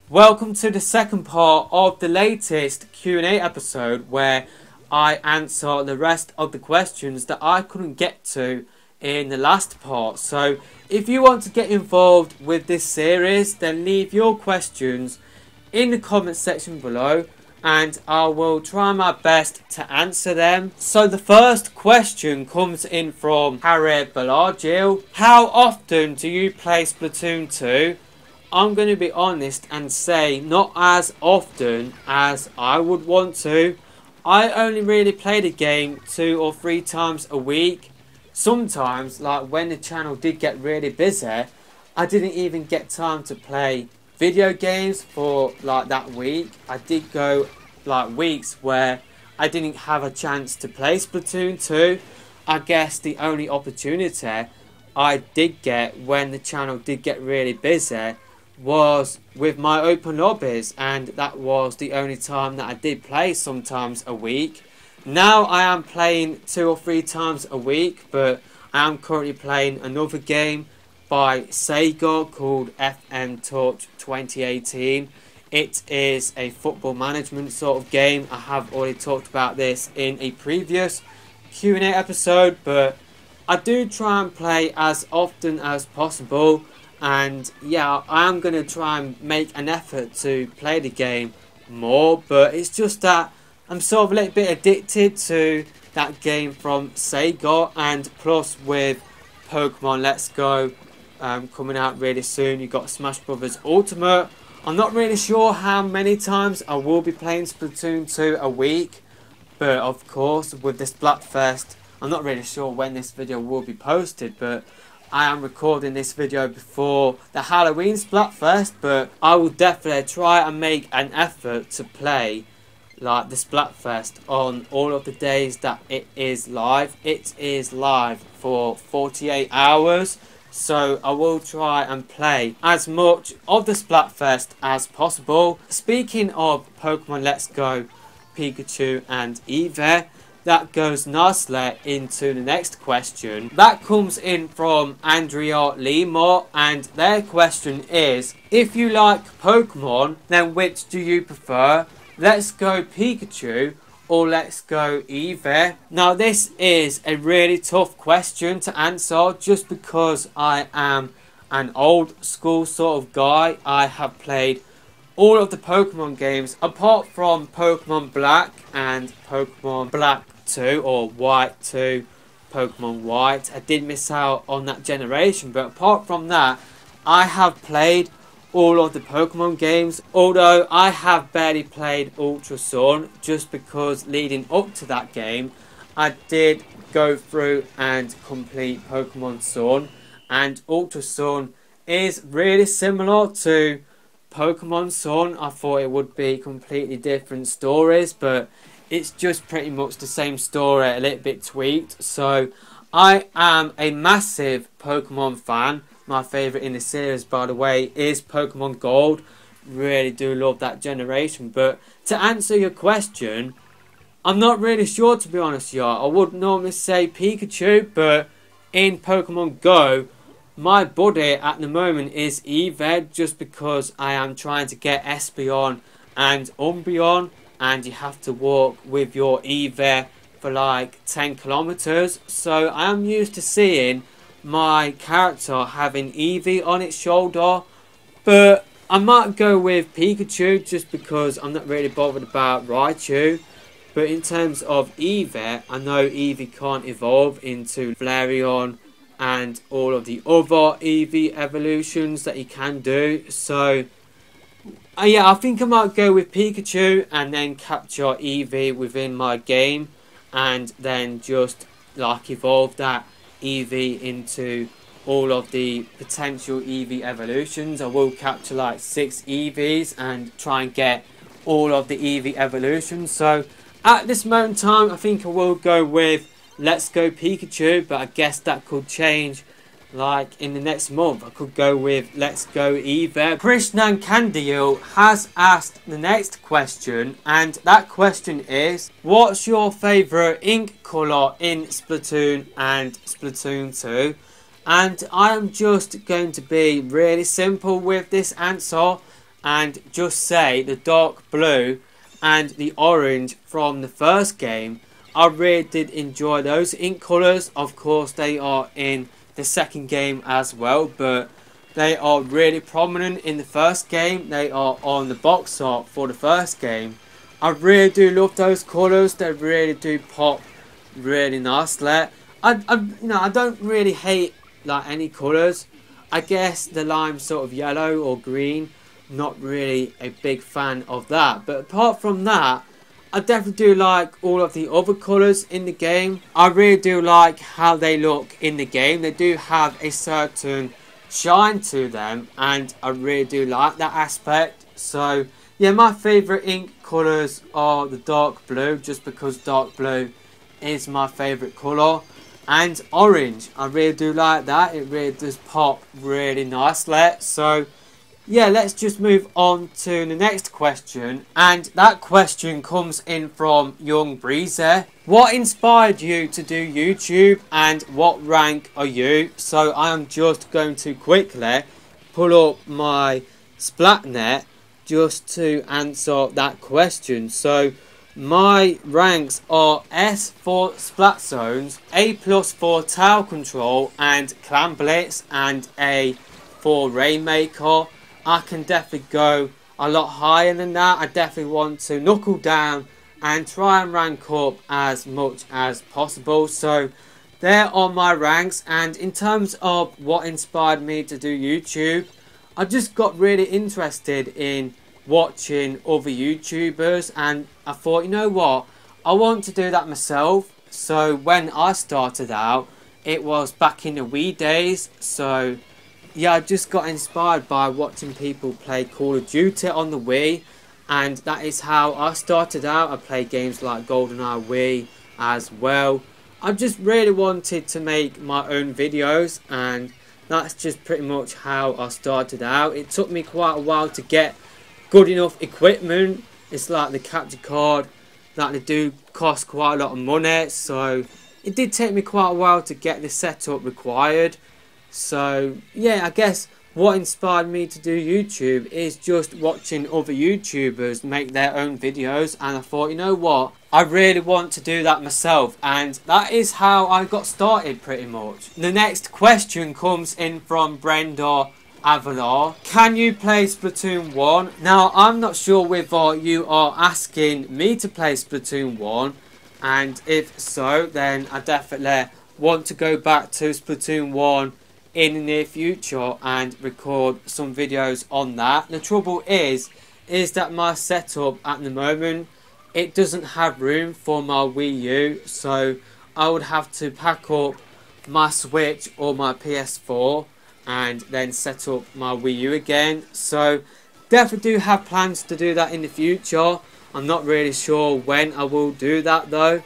Welcome to the second part of the latest Q&A episode where I answer the rest of the questions that I couldn't get to in the last part. So if you want to get involved with this series, then leave your questions in the comment section below and I will try my best to answer them. So the first question comes in from Harry Bellagio. How often do you play Splatoon 2? I'm going to be honest and say not as often as I would want to. I only really play the game 2 or 3 times a week. Sometimes, like when the channel did get really busy, I didn't even get time to play video games for like that week. I did go like weeks where I didn't have a chance to play Splatoon 2. I guess the only opportunity I did get when the channel did get really busy was with my open lobbies, and that was the only time that I did play sometimes a week. Now I am playing 2 or 3 times a week, but I am currently playing another game by Sega called FM Touch 2018. It is a football management sort of game. I have already talked about this in a previous Q&A episode, but I do try and play as often as possible. And yeah, I am going to try and make an effort to play the game more, but it's just that I'm sort of a little bit addicted to that game from Sega, and plus with Pokemon Let's Go coming out really soon, you've got Smash Brothers Ultimate. I'm not really sure how many times I will be playing Splatoon 2 a week, but of course with this Splatfest, I'm not really sure when this video will be posted, but I am recording this video before the Halloween Splatfest, but I will definitely try and make an effort to play like the Splatfest on all of the days that it is live. It is live for 48 hours, so I will try and play as much of the Splatfest as possible. Speaking of Pokemon Let's Go, Pikachu and Eevee, that goes nicely into the next question. That comes in from Andrea Lima, and their question is, if you like Pokemon, then which do you prefer? Let's Go Pikachu or Let's Go Eevee? Now this is a really tough question to answer just because I am an old school sort of guy. I have played all of the Pokemon games apart from Pokemon Black and Pokemon Black 2 or White 2, Pokemon White. I did miss out on that generation, but apart from that, I have played all of the Pokemon games, although I have barely played Ultra Sun just because leading up to that game I did go through and complete Pokemon Sun, and Ultra Sun is really similar to Pokemon Sun. I thought it would be completely different stories, but it's just pretty much the same story, a little bit tweaked. So I am a massive Pokemon fan. My favourite in the series, by the way, is Pokemon Gold. Really do love that generation. But to answer your question, I'm not really sure, to be honest, y'all. I would normally say Pikachu, but in Pokemon Go, my buddy at the moment is Eevee, just because I am trying to get Espeon and Umbreon, and you have to walk with your Eevee for like 10 kilometers. So I am used to seeing my character having Eevee on its shoulder, but I might go with Pikachu just because I'm not really bothered about Raichu. But in terms of Eevee, I know Eevee can't evolve into Flareon and all of the other Eevee evolutions that he can do. So yeah, I think I might go with Pikachu and then capture Eevee within my game, and then just like evolve that Eevee into all of the potential Eevee evolutions. I will capture like 6 Eevees and try and get all of the Eevee evolutions. So at this moment in time, I think I will go with Let's Go Pikachu, but I guess that could change like in the next month. I could go with Let's Go Eevee. Krishnan Kandil has asked the next question, and that question is, what's your favourite ink colour in Splatoon and Splatoon 2? And I am just going to be really simple with this answer, and just say the dark blue and the orange from the first game. I really did enjoy those ink colours. Of course, they are in the second game as well, but they are really prominent in the first game. They are on the box art for the first game. I really do love those colours. They really do pop really nicely. I don't really hate like any colours. I guess the lime sort of yellow or green, not really a big fan of that. But apart from that, I definitely do like all of the other colours in the game. I really do like how they look in the game. They do have a certain shine to them, and I really do like that aspect. So yeah, my favourite ink colours are the dark blue, just because dark blue is my favourite colour. And orange, I really do like that. It really does pop really nicely. So yeah, let's just move on to the next question. And that question comes in from Young Breezer. What inspired you to do YouTube and what rank are you? So I am just going to quickly pull up my Splatnet just to answer that question. So my ranks are S for Splat Zones, A+ for Tower Control and Clan Blitz, and A for Rainmaker. I can definitely go a lot higher than that. I definitely want to knuckle down and try and rank up as much as possible. So there are my ranks. And in terms of what inspired me to do YouTube, I just got really interested in watching other YouTubers, and I thought, you know what, I want to do that myself. So when I started out, it was back in the Wii days. So yeah, I just got inspired by watching people play Call of Duty on the Wii, and that is how I started out. I played games like GoldenEye Wii as well. I just really wanted to make my own videos, and that's just pretty much how I started out. It took me quite a while to get good enough equipment. It's like the capture card, that they do cost quite a lot of money, so it did take me quite a while to get the setup required. So yeah, I guess what inspired me to do YouTube is just watching other YouTubers make their own videos, and I thought, you know what, I really want to do that myself, and that is how I got started pretty much. The next question comes in from Brenda Avalar. Can you play Splatoon 1? Now, I'm not sure whether you are asking me to play Splatoon 1, and if so, then I definitely want to go back to Splatoon 1 in the near future and record some videos on that. The trouble is that my setup at the moment, it doesn't have room for my Wii U, so I would have to pack up my Switch or my PS4 and then set up my Wii U again. So definitely do have plans to do that in the future. I'm not really sure when I will do that though,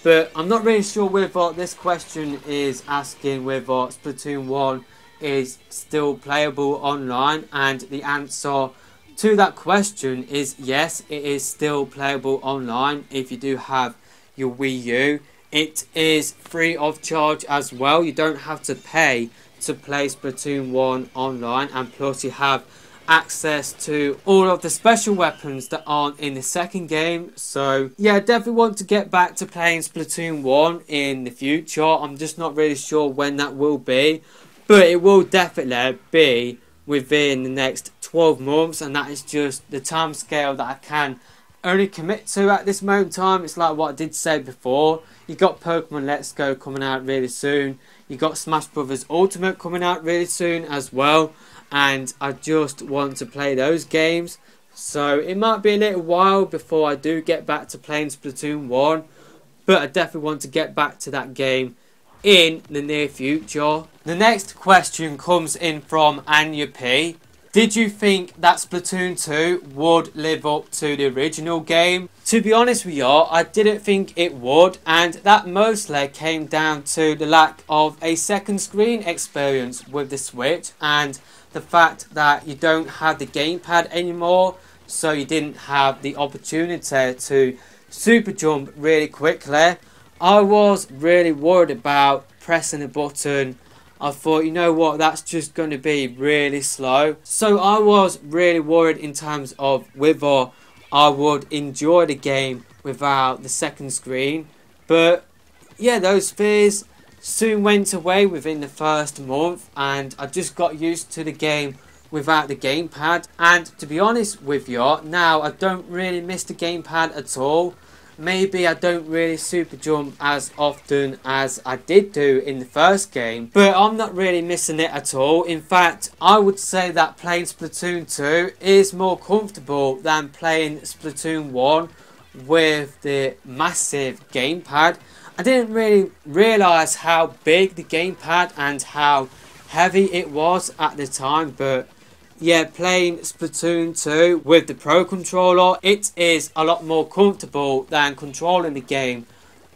but I'm not really sure whether this question is asking whether Splatoon 1 is still playable online, and the answer to that question is yes, it is still playable online if you do have your Wii U. It is free of charge as well. You don't have to pay to play Splatoon 1 online, and plus you have access to all of the special weapons that aren't in the second game. So yeah, I definitely want to get back to playing Splatoon 1 in the future. I'm just not really sure when that will be, but it will definitely be within the next 12 months, and that is just the time scale that I can only commit to at this moment in time. It's like what I did say before. You got Pokemon Let's Go coming out really soon. You got Smash Brothers Ultimate coming out really soon as well, and I just want to play those games. So it might be a little while before I do get back to playing Splatoon 1, but I definitely want to get back to that game in the near future. The next question comes in from Anya P. Did you think that Splatoon 2 would live up to the original game? To be honest with you, I didn't think it would, and that mostly came down to the lack of a second screen experience with the Switch, and the fact that you don't have the gamepad anymore, so you didn't have the opportunity to super jump really quickly. I was really worried about pressing a button I thought, you know what, that's just going to be really slow. So I was really worried in terms of whether I would enjoy the game without the second screen. But yeah, those fears soon went away within the first month, and I just got used to the game without the gamepad. And to be honest with you, now I don't really miss the gamepad at all. Maybe I don't really super jump as often as I did do in the first game, but I'm not really missing it at all. In fact, I would say that playing Splatoon 2 is more comfortable than playing Splatoon 1 with the massive gamepad. I didn't really realise how big the gamepad and how heavy it was at the time, but yeah, playing Splatoon 2 with the Pro Controller, it is a lot more comfortable than controlling the game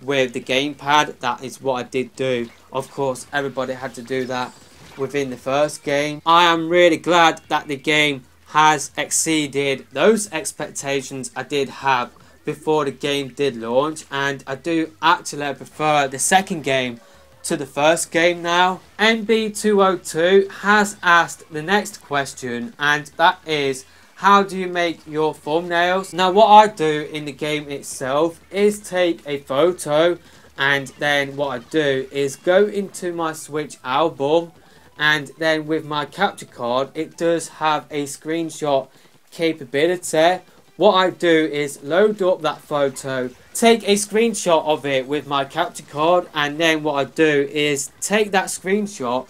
with the gamepad. That is what I did do. Of course, everybody had to do that within the first game. I am really glad that the game has exceeded those expectations I did have before the game did launch, and I do actually prefer the second game to the first game now. NB202 has asked the next question, and that is, how do you make your thumbnails? Now what I do in the game itself is take a photo, and then what I do is go into my Switch album, and then with my capture card it does have a screenshot capability. What I do is load up that photo, take a screenshot of it with my capture card, and then what I do is take that screenshot,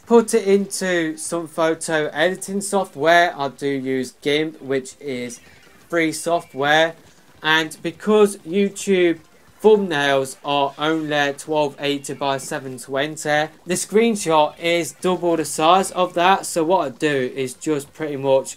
put it into some photo editing software. I do use GIMP, which is free software, and because YouTube thumbnails are only 1280 by 720, the screenshot is double the size of that. So what I do is just pretty much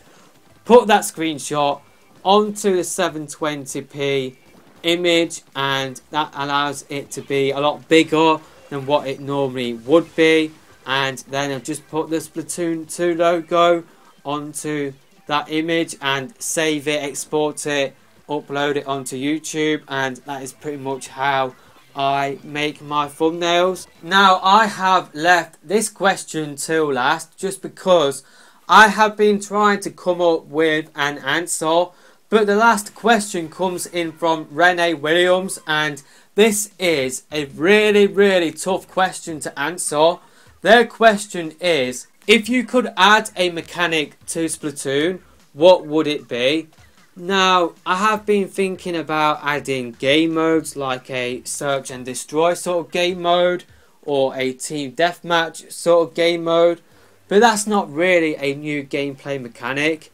put that screenshot onto the 720p image, and that allows it to be a lot bigger than what it normally would be. And then I've just put the Splatoon 2 logo onto that image and save it, export it, upload it onto YouTube, and that is pretty much how I make my thumbnails. Now I have left this question till last just because I have been trying to come up with an answer. But the last question comes in from Renee Williams, and this is a really tough question to answer. Their question is, if you could add a mechanic to Splatoon, what would it be? Now, I have been thinking about adding game modes like a search and destroy sort of game mode, or a team deathmatch sort of game mode, but that's not really a new gameplay mechanic.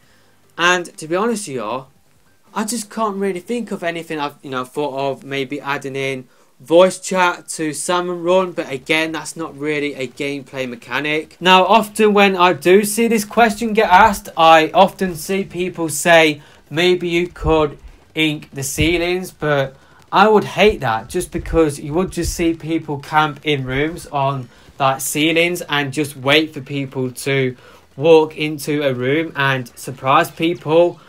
And to be honest with you, I just can't really think of anything. I've thought of maybe adding in voice chat to Salmon Run, but again, that's not really a gameplay mechanic. Now, often when I do see this question get asked, I often see people say maybe you could ink the ceilings, but I would hate that, just because you would just see people camp in rooms on like ceilings and just wait for people to walk into a room and surprise people.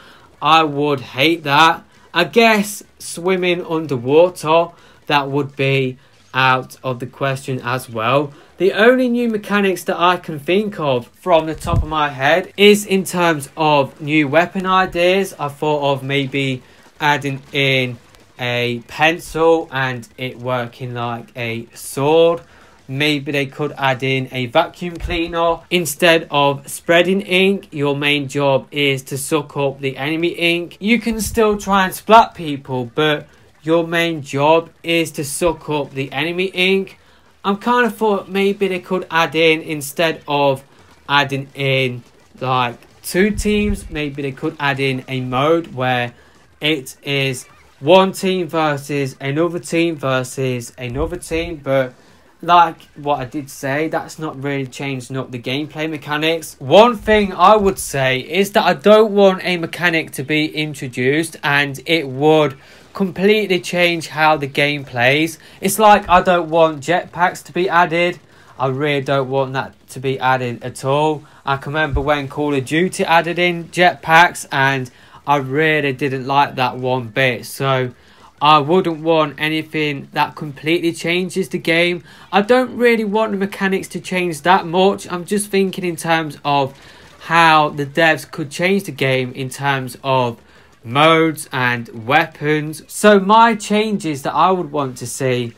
I would hate that. I guess swimming underwater, that would be out of the question as well. The only new mechanics that I can think of from the top of my head is in terms of new weapon ideas. I thought of maybe adding in a pencil and it working like a sword. Maybe they could add in a vacuum cleaner. Instead of spreading ink, your main job is to suck up the enemy ink. You can still try and splat people, but your main job is to suck up the enemy ink. I'm kind of thought maybe they could add in, instead of adding in like 2 teams, maybe they could add in a mode where it is one team versus another team versus another team. But like what I did say, that's not really changing up the gameplay mechanics. One thing I would say is that I don't want a mechanic to be introduced and it would completely change how the game plays. It's like I don't want jetpacks to be added. I really don't want that to be added at all. I can remember when Call of Duty added in jetpacks and I really didn't like that one bit. So I wouldn't want anything that completely changes the game. I don't really want the mechanics to change that much. I'm just thinking in terms of how the devs could change the game in terms of modes and weapons. So my changes that I would want to see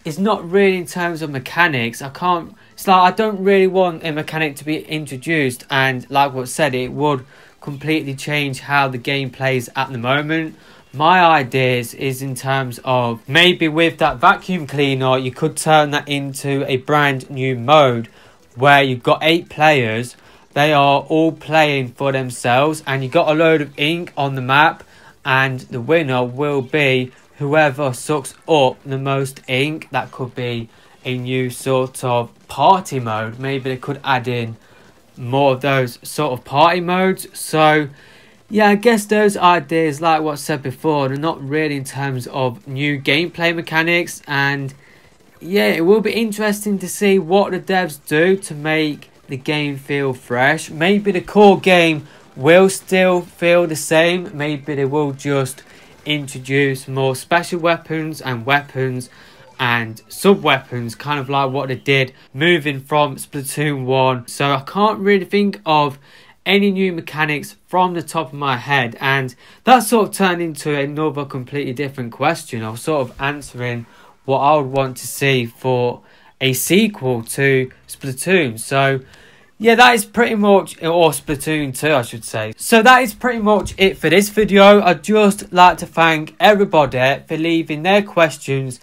is not really in terms of mechanics. It's like I don't really want a mechanic to be introduced, and like what I said, it would completely change how the game plays at the moment. My ideas is in terms of maybe with that vacuum cleaner, you could turn that into a brand new mode where you've got 8 players. They are all playing for themselves, and you got a load of ink on the map, and the winner will be whoever sucks up the most ink. That could be a new sort of party mode. Maybe they could add in more of those sort of party modes. So yeah, I guess those ideas, like what I said before, they're not really in terms of new gameplay mechanics. And yeah, it will be interesting to see what the devs do to make the game feel fresh. Maybe the core game will still feel the same. Maybe they will just introduce more special weapons and sub-weapons, kind of like what they did moving from Splatoon 1. So I can't really think of any new mechanics from the top of my head, and that sort of turned into another completely different question. I was sort of answering what I would want to see for a sequel to Splatoon. So yeah, that is pretty much, or Splatoon 2 I should say. So that is pretty much it for this video. I'd just like to thank everybody for leaving their questions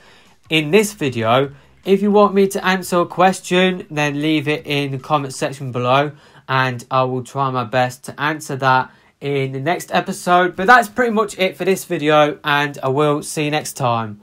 in this video. If you want me to answer a question, then leave it in the comment section below, and I will try my best to answer that in the next episode. But that's pretty much it for this video, and I will see you next time.